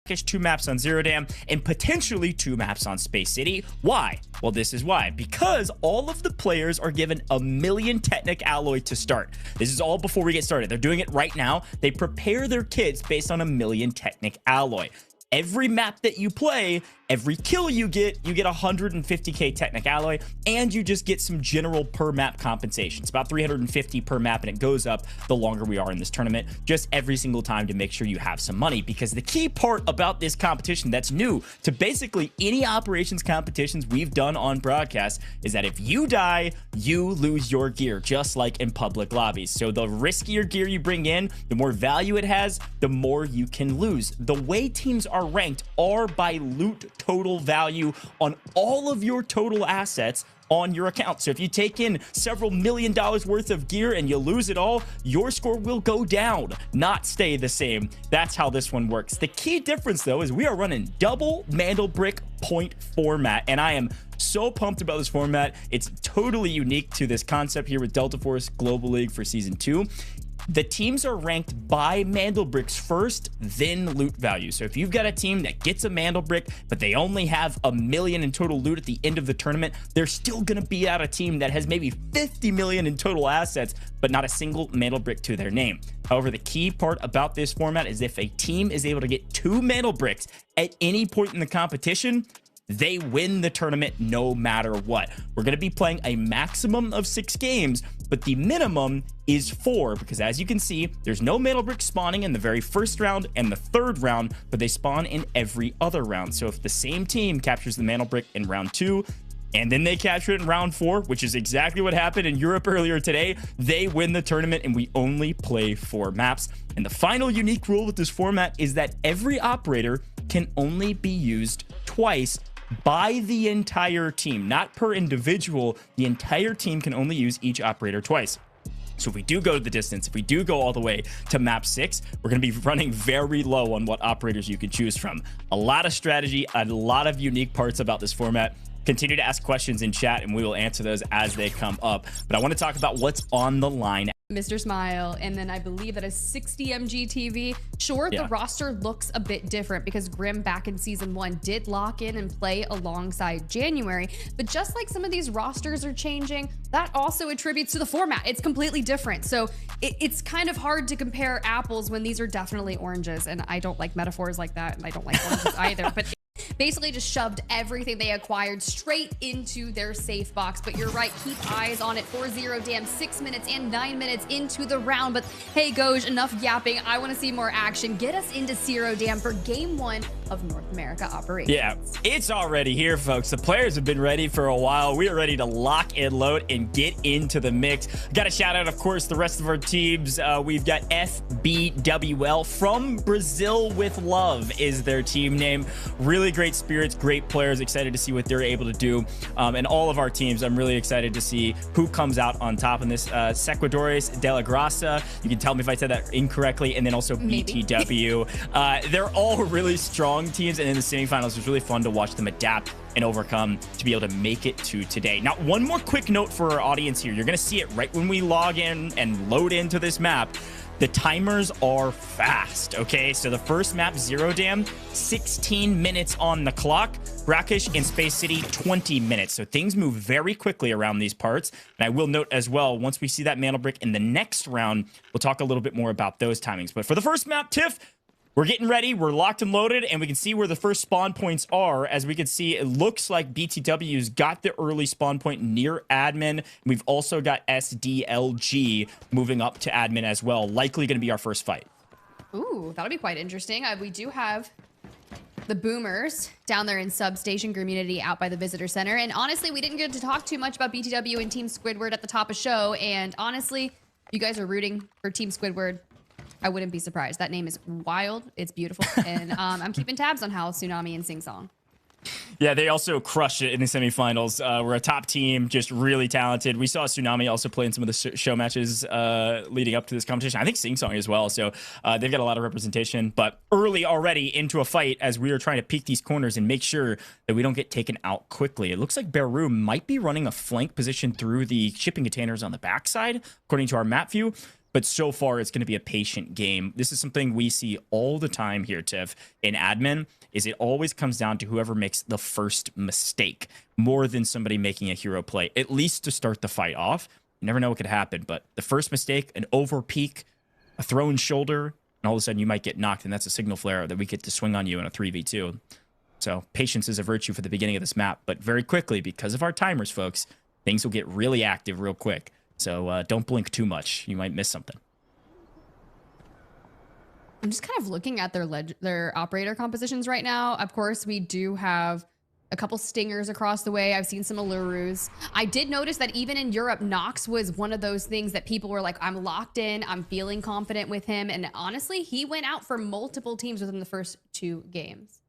2 maps on Zero Dam, and potentially 2 maps on Space City. Why? Well, this is why. Because all of the players are given 1,000,000 Technic Alloy to start. This is all before we get started. They're doing it right now. They prepare their kits based on 1,000,000 Technic Alloy. Every map that you play, every kill you get 150k Technic Alloy, and you just get some general per map compensation. It's about 350 per map, and it goes up the longer we are in this tournament, just every single time to make sure you have some money. Because the key part about this competition that's new to basically any operations competitions we've done on broadcast is that if you die, you lose your gear, just like in public lobbies. So the riskier gear you bring in, the more value it has, the more you can lose. The way teams are ranked are by loot total value on all of your total assets on your account. So if you take in several $1,000,000 worth of gear and you lose it all, your score will go down, not stay the same. That's how this one works. The key difference, though, is we are running double Mandelbrick point format, and I am so pumped about this format. It's totally unique to this concept here with Delta Force Global League for Season 2. The teams are ranked by Mandelbricks first, then loot value. So if you've got a team that gets a Mandelbrick, but they only have 1,000,000 in total loot at the end of the tournament, they're still going to be out a team that has maybe 50 million in total assets, but not a single Mandelbrick to their name. However, the key part about this format is if a team is able to get 2 Mandelbricks at any point in the competition, they win the tournament no matter what. We're going to be playing a maximum of 6 games, but the minimum is 4, because as you can see, there's no Mandelbrick spawning in the very first round and the third round, but they spawn in every other round. So if the same team captures the Mandelbrick in round 2, and then they capture it in round 4, which is exactly what happened in Europe earlier today, they win the tournament, and we only play 4 maps. And the final unique rule with this format is that every operator can only be used twice by the entire team, not per individual. The entire team can only use each operator twice. So if we do go to the distance, if we do go all the way to map 6, we're going to be running very low on what operators you can choose from. A lot of strategy, a lot of unique parts about this format. Continue to ask questions in chat and we will answer those as they come up. But I want to talk about what's on the line. Mr. Smile, and then I believe that is 60 MG TV. Sure, the roster looks a bit different because Grim back in season 1 did lock in and play alongside January, but just like some of these rosters are changing, that also attributes to the format. It's completely different. So it's kind of hard to compare apples when these are definitely oranges, and I don't like metaphors like that, and I don't like oranges either, but basically just shoved everything they acquired straight into their safe box. But you're right, keep eyes on it for Zero Dam. 6 minutes and 9 minutes into the round. But hey, Goj, enough yapping. I want to see more action. Get us into Zero Dam for game 1 of North America operations. Yeah, it's already here, folks. The players have been ready for a while. We are ready to lock and load and get into the mix. Got to shout out, of course, the rest of our teams. We've got FBWL from Brazil with Love is their team name. Really great spirits, great players. Excited to see what they're able to do. And all of our teams, I'm really excited to see who comes out on top in this. Sequadores de la Grasa. You can tell me if I said that incorrectly. And then also Maybe. BTW. They're all really strong teams, and in the semifinals it was really fun to watch them adapt and overcome to be able to make it to today. Now, one more quick note for our audience here. You're going to see it right when we log in and load into this map. The timers are fast, okay? So the first map, Zero Dam, 16 minutes on the clock. Brackish and Space City, 20 minutes. So things move very quickly around these parts. And I will note as well, once we see that Mandelbrick in the next round, we'll talk a little bit more about those timings. But for the first map, Tiff, we're getting ready. We're locked and loaded, and we can see where the first spawn points are. As we can see, it looks like BTW's got the early spawn point near admin. We've also got SDLG moving up to admin as well. Likely going to be our first fight. Ooh, that'll be quite interesting. We do have the Boomers down there in Substation Community out by the Visitor Center. And honestly, we didn't get to talk too much about BTW and Team Squidward at the top of show. And honestly, you guys are rooting for Team Squidward. I wouldn't be surprised. That name is wild. It's beautiful. And I'm keeping tabs on how Tsunami and Sing Song. Yeah, they also crushed it in the semifinals. We're a top team, just really talented. We saw Tsunami also play in some of the show matches leading up to this competition. I think Sing Song as well. So they've got a lot of representation, but early already into a fight as we are trying to peek these corners and make sure that we don't get taken out quickly. It looks like Beru might be running a flank position through the shipping containers on the backside, according to our map view. But so far, it's going to be a patient game. This is something we see all the time here, Tiff, in admin, is it always comes down to whoever makes the first mistake more than somebody making a hero play, at least to start the fight off. You never know what could happen, but the first mistake, an over peek, a thrown shoulder, and all of a sudden you might get knocked, and that's a signal flare that we get to swing on you in a 3v2. So patience is a virtue for the beginning of this map, but very quickly, because of our timers, folks, things will get really active real quick. So don't blink too much. You might miss something. I'm just kind of looking at their operator compositions right now. Of course, we do have a couple stingers across the way. I've seen some Allurus. I did notice that even in Europe, Nox was one of those things that people were like, I'm locked in. I'm feeling confident with him. And honestly, he went out for multiple teams within the first 2 games.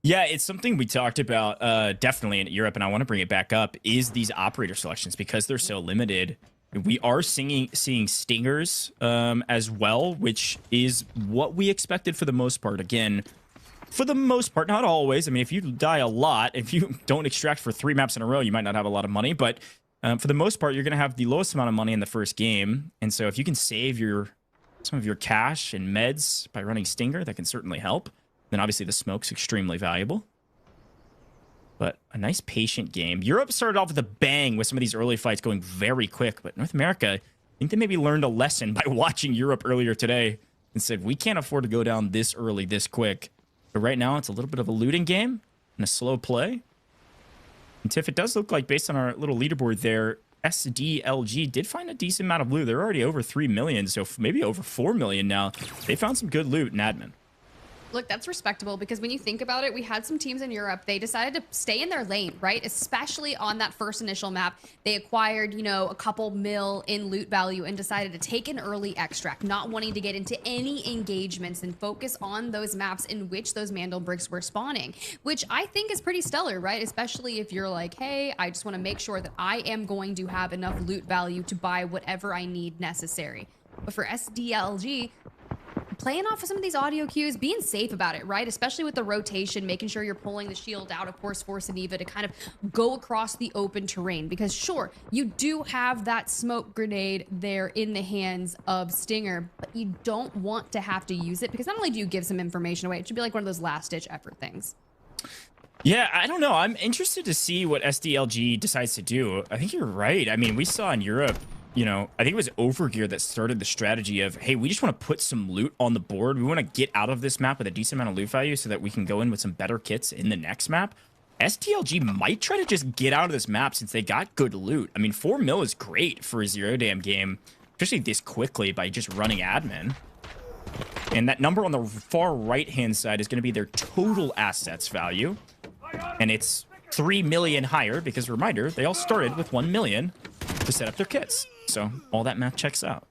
Yeah, it's something we talked about definitely in Europe, and I want to bring it back up, is these operator selections. Because they're so limited, we are seeing stingers as well, which is what we expected for the most part. Again, for the most part, not always. I mean, if you die a lot, if you don't extract for 3 maps in a row, you might not have a lot of money. But for the most part, you're going to have the lowest amount of money in the first game. And so if you can save some of your cash and meds by running Stinger, that can certainly help. Then obviously the smoke's extremely valuable. But a nice patient game. Europe started off with a bang with some of these early fights going very quick. But North America, I think they maybe learned a lesson by watching Europe earlier today and said, we can't afford to go down this early, this quick. But right now, it's a little bit of a looting game and a slow play. And Tiff, it does look like, based on our little leaderboard there, SDLG did find a decent amount of loot. They're already over 3 million, so maybe over 4 million now. They found some good loot in admin. Look, that's respectable, because when you think about it, we had some teams in Europe, they decided to stay in their lane, right? Especially on that first initial map. They acquired, you know, a couple mil in loot value and decided to take an early extract, not wanting to get into any engagements and focus on those maps in which those Mandel bricks were spawning, which I think is pretty stellar, right? Especially if you're like, hey, I just want to make sure that I am going to have enough loot value to buy whatever I need necessary. But for SDLG, playing off of some of these audio cues, being safe about it, right? Especially with the rotation, making sure you're pulling the shield out, of course, for Saniva to kind of go across the open terrain. Because sure, you do have that smoke grenade there in the hands of Stinger, but you don't want to have to use it, because not only do you give some information away, it should be like one of those last-ditch effort things. Yeah, I don't know. I'm interested to see what SDLG decides to do. I think you're right. I mean, we saw in Europe, you know, I think it was Overgear that started the strategy of, hey, we just want to put some loot on the board. We want to get out of this map with a decent amount of loot value so that we can go in with some better kits in the next map. STLG might try to just get out of this map since they got good loot. I mean, 4 mil is great for a zero damn game, especially this quickly by just running admin. And that number on the far right-hand side is going to be their total assets value. And it's 3 million higher because, reminder, they all started with 1 million to set up their kits. So all that math checks out.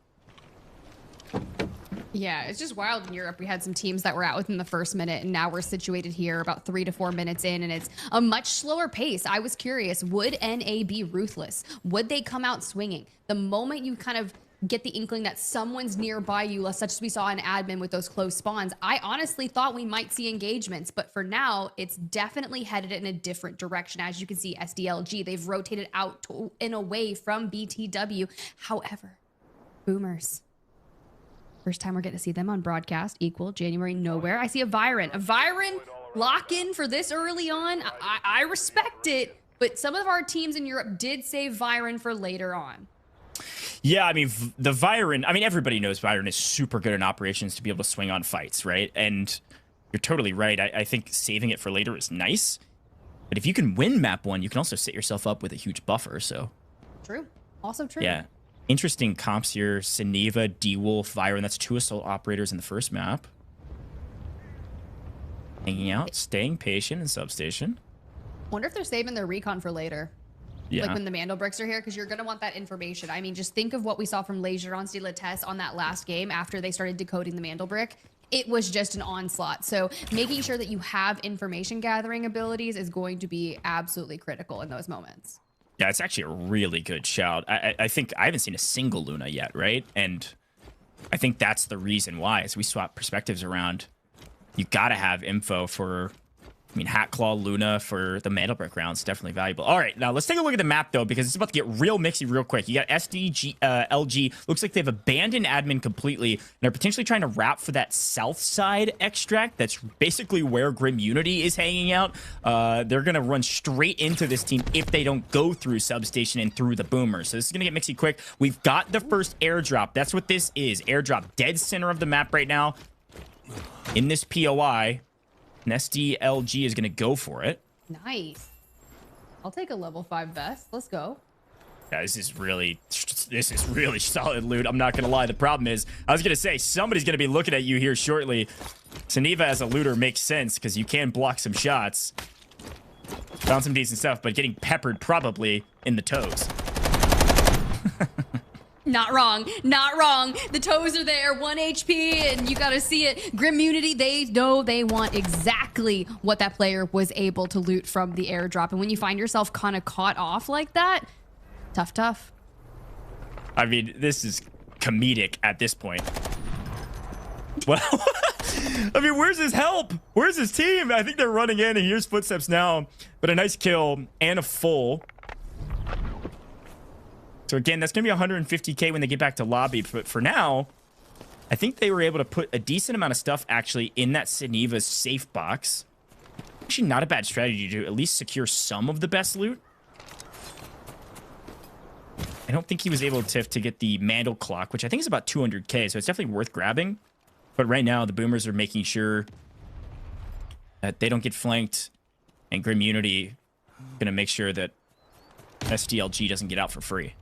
Yeah, it's just wild. In Europe, we had some teams that were out within the first minute, and now we're situated here about 3 to 4 minutes in, and it's a much slower pace. I was curious, would NA be ruthless? Would they come out swinging? The moment you kind of get the inkling that someone's nearby you, such as we saw in admin with those close spawns, I honestly thought we might see engagements, but for now, it's definitely headed in a different direction. As you can see, SDLG, they've rotated out and away from BTW. However, Boomers, first time we're getting to see them on broadcast, equal January nowhere. I see a Viren lock in for this early on. I respect it, but some of our teams in Europe did save Viren for later on. Yeah, I mean, the Viren, I mean, everybody knows Viren is super good in operations to be able to swing on fights, right? And you're totally right. I think saving it for later is nice. But if you can win map 1, you can also set yourself up with a huge buffer, so. True. Also true. Yeah. Interesting comps here. Saniva, D-Wolf, Viren. That's 2 assault operators in the first map. Hanging out, staying patient in substation. Wonder if they're saving their recon for later. Yeah. Like when the Mandel bricks are here, because you're going to want that information. I mean, just think of what we saw from Legerons de la Tesse on that last game after they started decoding the Mandel brick. It was just an onslaught. So making sure that you have information gathering abilities is going to be absolutely critical in those moments. Yeah, it's actually a really good shout. I think I haven't seen a single Luna yet, right? And I think that's the reason why, as we swap perspectives around, you got to have info for mean, Hat Claw Luna for the Metal Brick rounds, definitely valuable. All right, now let's take a look at the map, though, because it's about to get real mixy real quick. You got LG. Looks like they've abandoned admin completely, and they're potentially trying to wrap for that south side extract. That's basically where Grim Unity is hanging out. They're going to run straight into this team if they don't go through Substation and through the Boomer. So this is going to get mixy quick. We've got the first airdrop. That's what this is. Airdrop dead center of the map right now. In this POI, an SDLG is going to go for it. Nice. I'll take a level 5 vest. Let's go. Yeah, this is really solid loot. I'm not going to lie. The problem is, I was going to say, somebody's going to be looking at you here shortly. Saniva as a looter makes sense because you can block some shots. Found some decent stuff, but getting peppered probably in the toes. Not wrong. Not wrong. The toes are there. 1 HP, and you got to see it. Grim Unity, they know they want exactly what that player was able to loot from the airdrop. And when you find yourself kind of caught off like that, tough. I mean, this is comedic at this point. Well, I mean, where's his help? Where's his team? I think they're running in, and here's footsteps now. But a nice kill and a full. So again, that's going to be 150k when they get back to lobby. But for now, I think they were able to put a decent amount of stuff actually in that Saniva's safe box. Actually, not a bad strategy to at least secure some of the best loot. I don't think he was able to get the Mandel Clock, which I think is about 200k. So it's definitely worth grabbing. But right now, the Boomers are making sure that they don't get flanked. And Grim Unity going to make sure that SDLG doesn't get out for free.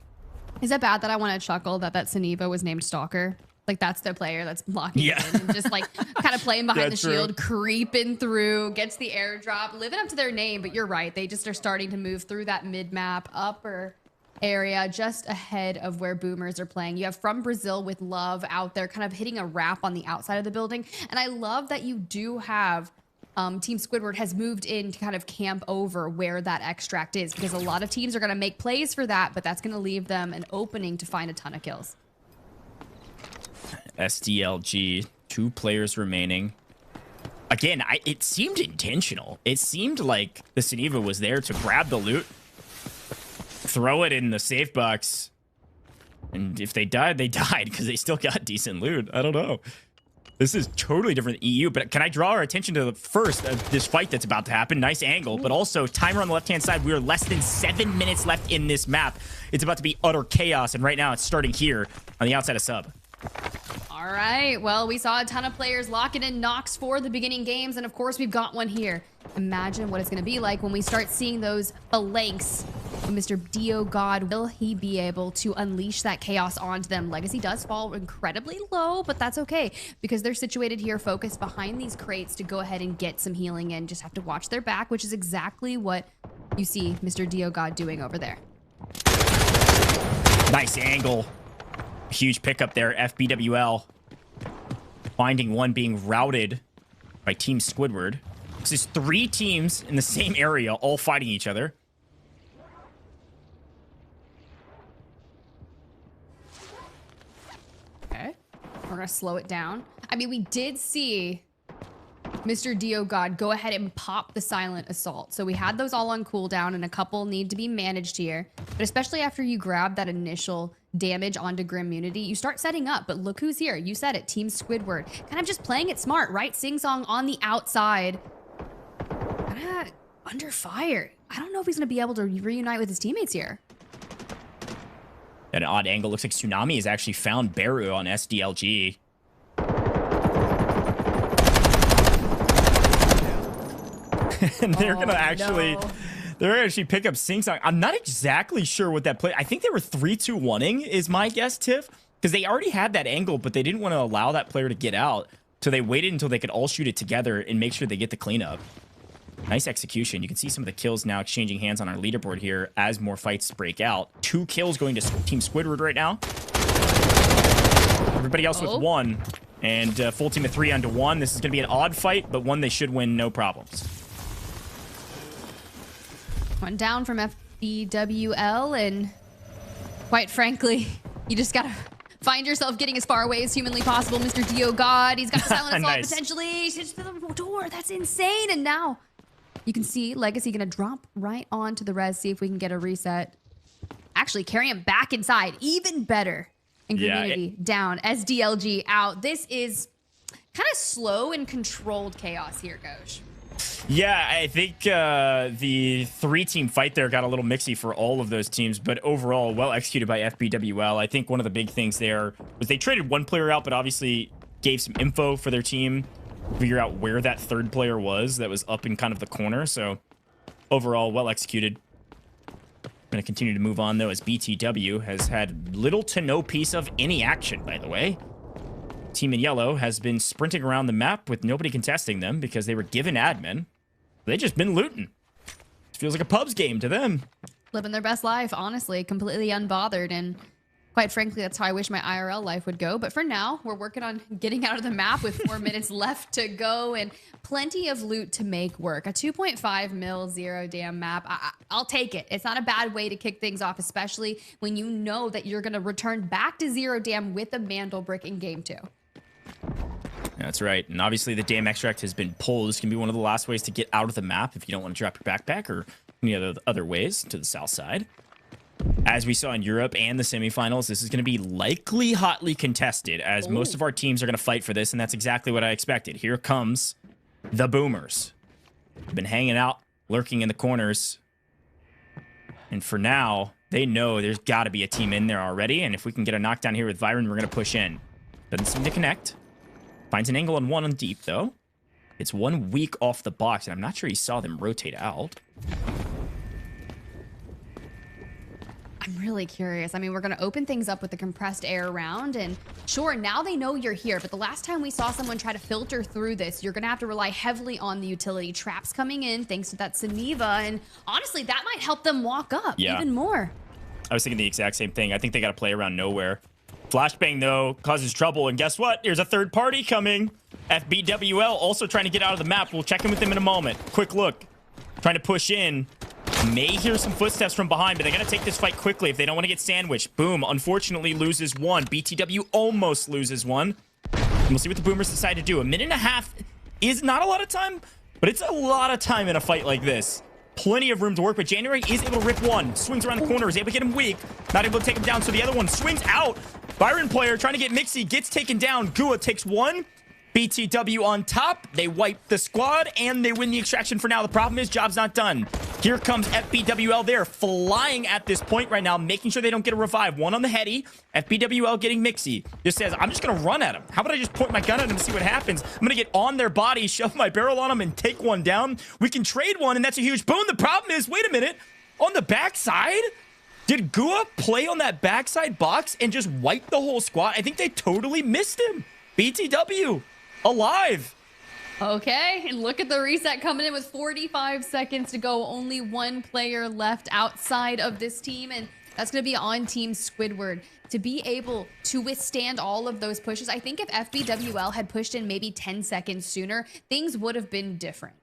Is that bad that I want to chuckle that Saniva was named Stalker? Like, that's the player that's blocking in and just, like, kind of playing behind the shield, creeping through, gets the airdrop, living up to their name. But you're right. They just are starting to move through that mid-map upper area just ahead of where Boomers are playing. You have From Brazil with Love out there kind of hitting a wrap on the outside of the building. And I love that you do have Team Squidward has moved in to kind of camp over where that extract is, because a lot of teams are going to make plays for that, but that's going to leave them an opening to find a ton of kills. SDLG, 2 players remaining. Again, it seemed intentional. It seemed like the Saniva was there to grab the loot, throw it in the safe box, and if they died, they died because they still got decent loot. I don't know. This is totally different than EU, but can I draw our attention to the first of this fight that's about to happen? Nice angle, but also timer on the left-hand side. We are less than 7 minutes left in this map. It's about to be utter chaos, and right now it's starting here on the outside of sub. All right, well, we saw a ton of players locking in knocks for the beginning games, and of course we've got one here. Imagine what it's going to be like when we start seeing those phalanx. Mr. Dio God, will he be able to unleash that chaos onto them? Legacy does fall incredibly low, but that's okay because they're situated here, focused behind these crates to go ahead and get some healing in. Just have to watch their back, which is exactly what you see Mr. Dio God doing over there. Nice angle. Huge pickup there, FBWL. Finding one being routed by Team Squidward. This is 3 teams in the same area, all fighting each other. Okay, we're gonna slow it down. I mean, we did see Mr. Dio God go ahead and pop the silent assault. So we had those all on cooldown, and a couple need to be managed here. But especially after you grab that initial damage onto Grim Unity, you start setting up. But look who's here. You said it, Team Squidward. Kind of just playing it smart, right? Sing Song on the outside. Under fire. I don't know if he's going to be able to reunite with his teammates here. At an odd angle, looks like Tsunami has actually found Beru on SDLG. And they're gonna actually pick up Sing Song. I'm not exactly sure what that play. I think they were 3-2-1ing is my guess, Tiff, because they already had that angle, but they didn't want to allow that player to get out, so they waited until they could all shoot it together and make sure they get the cleanup. Nice execution. You can see some of the kills now exchanging hands on our leaderboard here as more fights break out. 2 kills going to Team Squidward right now. Everybody else with 1. And full team of 3 onto 1. This is going to be an odd fight, but one they should win, no problems. One down from FBWL, and quite frankly, you just gotta find yourself getting as far away as humanly possible. Mr. Dio God, he's got the silent assault potentially. He's hit the door. That's insane. And now You can see Legacy going to drop right onto the res. See if we can get a reset. Actually, carry him back inside. Even better. And Community down. SDLG out. This is kind of slow and controlled chaos here, Ghosh. Yeah, I think the 3-team fight there got a little mixy for all of those teams, but overall, well executed by FBWL. I think one of the big things there was they traded one player out, but obviously gave some info for their team, figure out where that third player was that was up in kind of the corner. So overall, well executed. Going to continue to move on, though, as BTW has had little to no piece of any action, by the way. Team in yellow has been sprinting around the map with nobody contesting them because they were given admin. They've just been looting. It feels like a pubs game to them. Living their best life, honestly, completely unbothered. And quite frankly, that's how I wish my IRL life would go. But for now, we're working on getting out of the map with 4 minutes left to go and plenty of loot to make work. A 2.5 mil zero dam map. I'll take it. It's not a bad way to kick things off, especially when you know that you're going to return back to zero dam with a Mandel brick in game 2. That's right. And obviously the dam extract has been pulled. This can be one of the last ways to get out of the map if you don't want to drop your backpack or any other ways to the south side. As we saw in Europe and the semifinals, this is going to be likely hotly contested as most of our teams are going to fight for this, and that's exactly what I expected. Here comes the Boomers. They've been hanging out, lurking in the corners. And for now, they know there's got to be a team in there already, and if we can get a knockdown here with Viren, we're going to push in. Doesn't seem to connect. Finds an angle on one on deep, though. It's 1 week off the box, and I'm not sure he saw them rotate out. I'm really curious. I mean, we're going to open things up with the compressed air round, and sure, now they know you're here, but the last time we saw someone try to filter through this, you're going to have to rely heavily on the utility traps coming in, thanks to that Saniva, and honestly, that might help them walk up even more. I was thinking the exact same thing. I think they got to play around nowhere. Flashbang, though, causes trouble, and guess what? Here's a third party coming. FBWL also trying to get out of the map. We'll check in with them in a moment. Quick look. Trying to push in. May hear some footsteps from behind, but they got to take this fight quickly if they don't want to get sandwiched. Boom, unfortunately loses one. BTW almost loses one. And we'll see what the Boomers decide to do. 1.5 minutes is not a lot of time, but it's a lot of time in a fight like this. Plenty of room to work, but January is able to rip one. Swings around the corner, is able to get him weak. Not able to take him down, so the other one swings out. Byron player trying to get Mixie, gets taken down. Gua takes one. BTW on top. They wipe the squad, and they win the extraction for now. The problem is, job's not done. Here comes FBWL there, flying at this point right now, making sure they don't get a revive. One on the heady. FBWL getting Mixie. Just says, I'm just going to run at him. How about I just point my gun at him and see what happens? I'm going to get on their body, shove my barrel on them, and take one down. We can trade one, and that's a huge boon. The problem is, wait a minute. On the backside? Did Gua play on that backside box and just wipe the whole squad? I think they totally missed him. BTW. Alive. Okay, and look at the reset coming in with 45 seconds to go. Only one player left outside of this team, and that's going to be on Team Squidward. To be able to withstand all of those pushes, I think if FBWL had pushed in maybe 10 seconds sooner, things would have been different.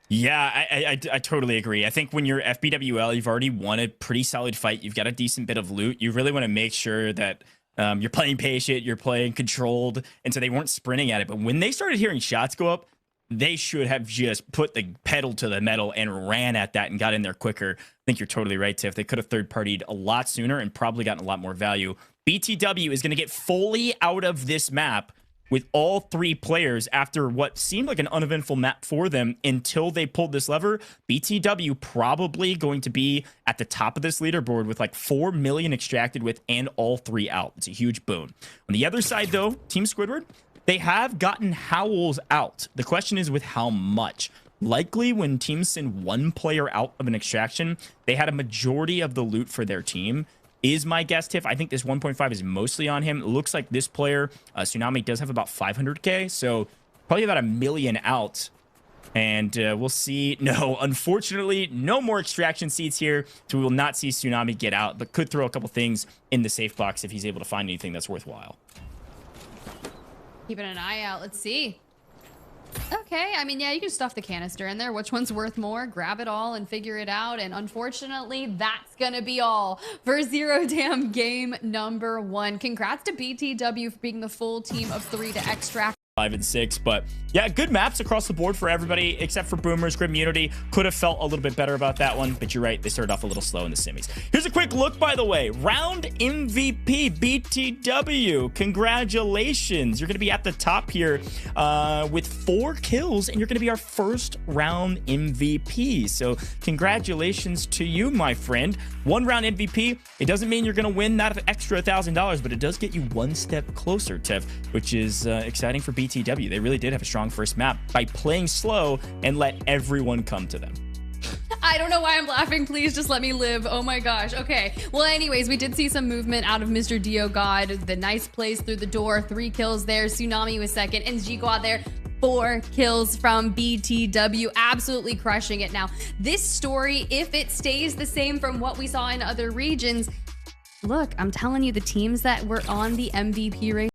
Yeah, I totally agree. I think when you're FBWL, you've already won a pretty solid fight. You've got a decent bit of loot. You really want to make sure that you're playing patient, you're playing controlled, and so they weren't sprinting at it. But when they started hearing shots go up, they should have just put the pedal to the metal and ran at that and got in there quicker. I think you're totally right, Tiff. They could have third-partied a lot sooner and probably gotten a lot more value. BTW is going to get fully out of this map with all 3 players after what seemed like an uneventful map for them until they pulled this lever. BTW probably going to be at the top of this leaderboard with like 4 million extracted with and all 3 out. It's a huge boon. On the other side, though, Team Squidward, they have gotten Howls out. The question is with how much? Likely when teams send 1 player out of an extraction, they had a majority of the loot for their team. Is my guess, Tiff. I think this 1.5 is mostly on him. It looks like this player, Tsunami, does have about 500k, so probably about 1 million out. And we'll see. No, unfortunately, no more extraction seats here, so we will not see Tsunami get out, but could throw a couple things in the safe box if he's able to find anything that's worthwhile. Keeping an eye out. Let's see. Okay, I mean, yeah, you can stuff the canister in there. Which one's worth more? Grab it all and figure it out. And unfortunately, that's gonna be all for Zero Dam game number 1. Congrats to BTW for being the full team of 3 to extract. 5 and 6. But yeah, good maps across the board for everybody except for Boomers. Grim Unity could have felt a little bit better about that one, but you're right, they started off a little slow in the semis. Here's a quick look, by the way. Round MVP BTW, congratulations. You're gonna be at the top here with 4 kills, and you're gonna be our first round MVP. So congratulations to you, my friend. 1 round MVP. It doesn't mean you're gonna win that extra $1,000, but it does get you 1 step closer, Tiff, which is exciting for BTW. They really did have a strong first map by playing slow and let everyone come to them. I don't know why I'm laughing. Please just let me live. Oh my gosh. Okay. Well, anyways, we did see some movement out of Mr. Dio God. The nice plays through the door. 3 kills there. Tsunami was second. And G-Guad there. 4 kills from BTW. Absolutely crushing it. Now, this story, if it stays the same from what we saw in other regions, look, I'm telling you, the teams that were on the MVP race